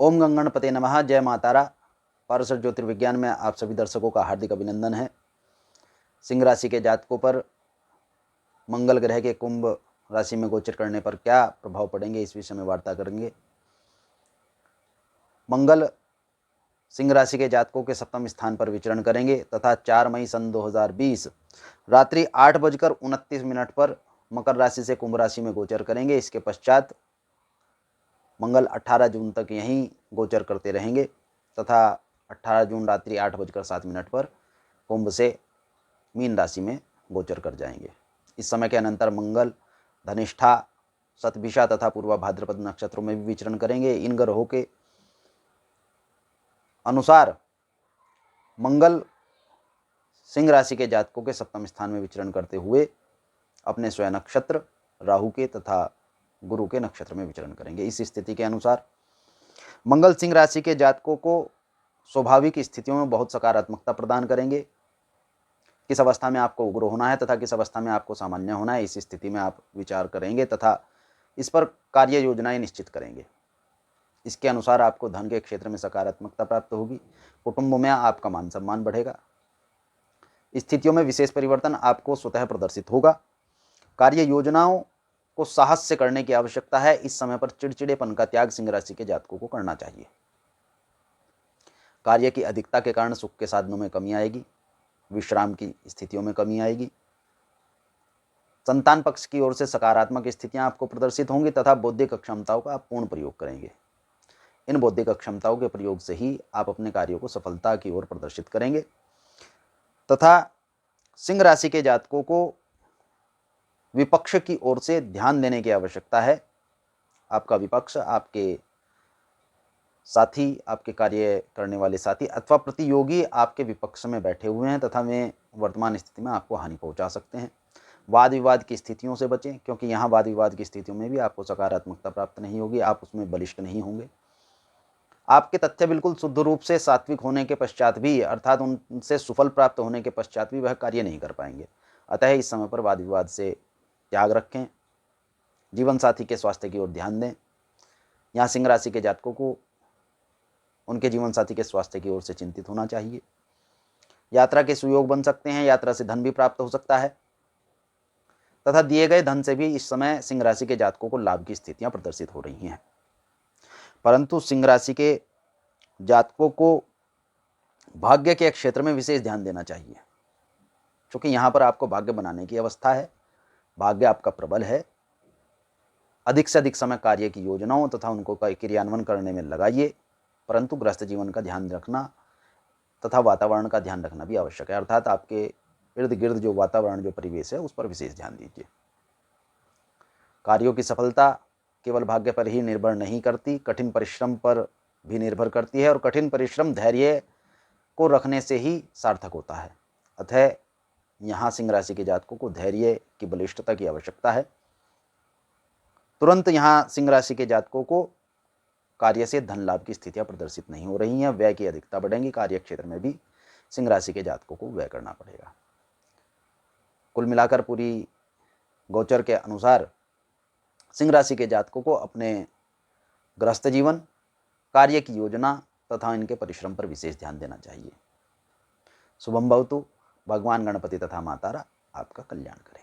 ओम गंगणपते नमः। जय मां तारा। पारसर ज्योतिर्विज्ञान में आप सभी दर्शकों का हार्दिक अभिनंदन है। सिंह राशि के जातकों पर मंगल ग्रह के कुंभ राशि में गोचर करने पर क्या प्रभाव पड़ेंगे, इस विषय में वार्ता करेंगे। मंगल सिंह राशि के जातकों के सप्तम स्थान पर विचरण करेंगे तथा 4 मई सन 2020 रात्रि 8:29 पर मकर राशि से कुंभ राशि में गोचर करेंगे। इसके पश्चात मंगल 18 जून तक यहीं गोचर करते रहेंगे तथा 18 जून रात्रि 8:07 पर कुंभ से मीन राशि में गोचर कर जाएंगे। इस समय के अनंतर मंगल धनिष्ठा, शतभिषा तथा पूर्वा भाद्रपद नक्षत्रों में भी विचरण करेंगे। इन ग्रहों के अनुसार मंगल सिंह राशि के जातकों के सप्तम स्थान में विचरण करते हुए अपने स्वयं नक्षत्र राहु के तथा गुरु के नक्षत्र में विचरण करेंगे। इस स्थिति के अनुसार मंगल सिंह राशि के जातकों को स्वाभाविक स्थितियों में बहुत सकारात्मकता प्रदान करेंगे। किस अवस्था में आपको उग्र होना है तथा किस अवस्था में आपको सामान्य होना है, इस स्थिति में आप विचार करेंगे तथा इस पर कार्य योजनाएं निश्चित करेंगे। इसके अनुसार आपको धन के क्षेत्र में सकारात्मकता प्राप्त होगी। कुटुंब में आपका मान सम्मान बढ़ेगा। स्थितियों में विशेष परिवर्तन आपको स्वतः प्रदर्शित होगा। कार्य योजनाओं को साहस से करने की आवश्यकता है। इस समय पर चिड़चिड़ेपन का त्याग सिंह राशि के जातकों को करना चाहिए। कार्य की अधिकता के कारण सुख के साधनों में कमी आएगी, विश्राम की स्थितियों में कमी आएगी। संतान पक्ष की ओर से सकारात्मक स्थितियां आपको प्रदर्शित होंगी तथा बौद्धिक क्षमताओं का आप पूर्ण प्रयोग करेंगे। इन बौद्धिक क्षमताओं के प्रयोग से ही आप अपने कार्यों को सफलता की ओर प्रदर्शित करेंगे तथा सिंह राशि के जातकों को विपक्ष की ओर से ध्यान देने की आवश्यकता है। आपका विपक्ष, आपके साथी, आपके कार्य करने वाले साथी अथवा प्रतियोगी आपके विपक्ष में बैठे हुए हैं तथा वे वर्तमान स्थिति में आपको हानि पहुंचा सकते हैं। वाद विवाद की स्थितियों से बचें, क्योंकि यहाँ वाद विवाद की स्थितियों में भी आपको सकारात्मकता प्राप्त नहीं होगी, आप उसमें बलिष्ठ नहीं होंगे। आपके तथ्य बिल्कुल शुद्ध रूप से सात्विक होने के पश्चात भी, अर्थात उनसे सुफल प्राप्त होने के पश्चात भी वह कार्य नहीं कर पाएंगे। अतः इस समय पर वाद विवाद से त्याग रखें। जीवन साथी के स्वास्थ्य की ओर ध्यान दें। यहाँ सिंह राशि के जातकों को उनके जीवन साथी के स्वास्थ्य की ओर से चिंतित होना चाहिए। यात्रा के सुयोग बन सकते हैं, यात्रा से धन भी प्राप्त हो सकता है तथा दिए गए धन से भी इस समय सिंह राशि के जातकों को लाभ की स्थितियां प्रदर्शित हो रही हैं। परंतु सिंह राशि के जातकों को भाग्य के क्षेत्र में विशेष ध्यान देना चाहिए, क्योंकि यहाँ पर आपको भाग्य बनाने की अवस्था है। भाग्य आपका प्रबल है। अधिक से अधिक समय कार्य की योजनाओं तथा उनको क्रियान्वयन करने में लगाइए, परंतु गृहस्थ जीवन का ध्यान रखना तथा वातावरण का ध्यान रखना भी आवश्यक है। अर्थात आपके इर्द गिर्द जो वातावरण, जो परिवेश है, उस पर विशेष ध्यान दीजिए। कार्यों की सफलता केवल भाग्य पर ही निर्भर नहीं करती, कठिन परिश्रम पर भी निर्भर करती है और कठिन परिश्रम धैर्य को रखने से ही सार्थक होता है। अतः यहाँ सिंह राशि के जातकों को धैर्य की बलिष्ठता की आवश्यकता है। तुरंत यहाँ सिंह राशि के जातकों को कार्य से धन लाभ की स्थितियां प्रदर्शित नहीं हो रही हैं। व्यय की अधिकता बढ़ेंगी। कार्य क्षेत्र में भी सिंह राशि के जातकों को व्यय करना पड़ेगा। कुल मिलाकर पूरी गोचर के अनुसार सिंह राशि के जातकों को अपने गृहस्थ जीवन, कार्य की योजना तथा इनके परिश्रम पर विशेष ध्यान देना चाहिए। शुभम भवतु। भगवान गणपति तथा माता तारा आपका कल्याण करें।